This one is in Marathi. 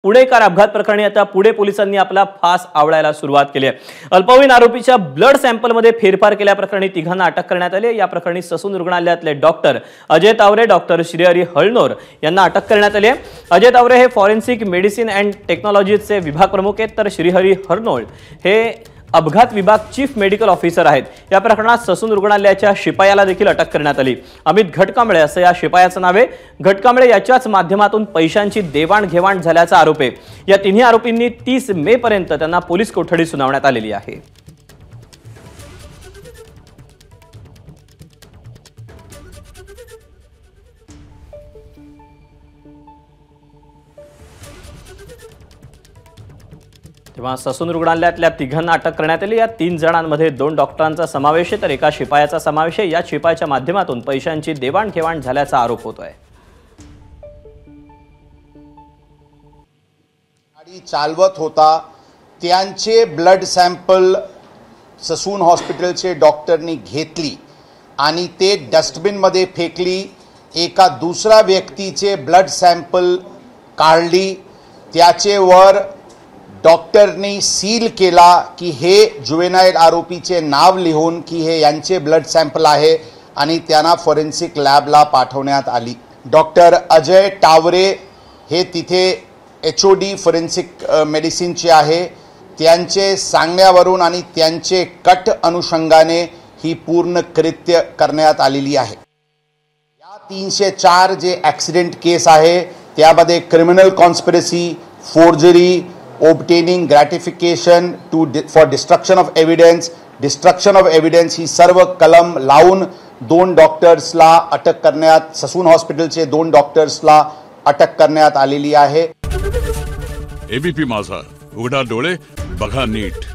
पुणेकर अपघात प्रकरणी आता पुणे पोलिसांनी आपला फास आवळायला सुरुवात केली आहे। अल्पवयीन आरोपीच्या ब्लड सॅम्पलमध्ये फेरफार केल्याप्रकरणी तिघांना अटक करण्यात आली। या प्रकरणी ससून रुग्णालयातले डॉक्टर अजय तावरे, डॉक्टर श्रीहरी हळनोर यांना अटक करण्यात आली आहे। अजय तावरे हे फॉरेन्सिक मेडिसिन अँड टेक्नॉलॉजीचे विभाग प्रमुख आहेत, तर श्रीहरी हळनोर हे अपघात विभाग चीफ मेडिकल ऑफिसर आहेत। या प्रकरणात ससून रुग्णालयाच्या शिपायाला देखील अटक करण्यात आली। अमित घटकांबळे असं या शिपायाचं नाव आहे। घटकांबळे याच्याच माध्यमातून पैशांची देवाणघेवाण झाल्याचा आरोप आहे। या तिन्ही आरोपींनी 30 मे पर्यंत त्यांना पोलीस कोठडी सुनावण्यात आलेली आहे। तेव्हा ससून रुग्णालयातल्या तिघांना अटक करण्यात आली। या 3 जणांमध्ये 2 डॉक्टरांचा समावेश आहे, तर एका शिपायाचा समावेश आहे। या शिपायाच्या माध्यमातून पैशांची देवाणघेवाण झाल्याचा आरोप होतोय। गाडी चालवत होता, त्यांचे ब्लड सॅम्पल ससून हॉस्पिटलचे डॉक्टरनी घेतली आणि ते डस्टबिन मध्ये फेकली। एका दुसरा व्यक्तीचे ब्लड सॅम्पल काढली, त्याचे वर डॉक्टरनी सील केला की हे जुवेनाइल आरोपीचे नाव लिहून की हे यांचे ब्लड सॅम्पल आहे आणि त्यांना फॉरेन्सिक लॅबला पाठवण्यात आली। डॉक्टर अजय तावरे हे तिथे HOD फॉरेन्सिक मेडिसिनचे आहे। त्यांचे सांगण्यावरून आणि त्यांचे कट अनुषंगाने ही पूर्ण कृत्य करण्यात आलेली आहे। या 304 जे ॲक्सिडेंट केस आहे त्यामध्ये criminal conspiracy, forgery, obtaining gratification for destruction of evidence ही सर्व कलम लावून 2 डॉक्टर्सला अटक करण्यात, ससून हॉस्पिटलचे 2 डॉक्टर्सला अटक करण्यात आलेली आहे। ABP माझा, उघडा डोळे बघा नीट।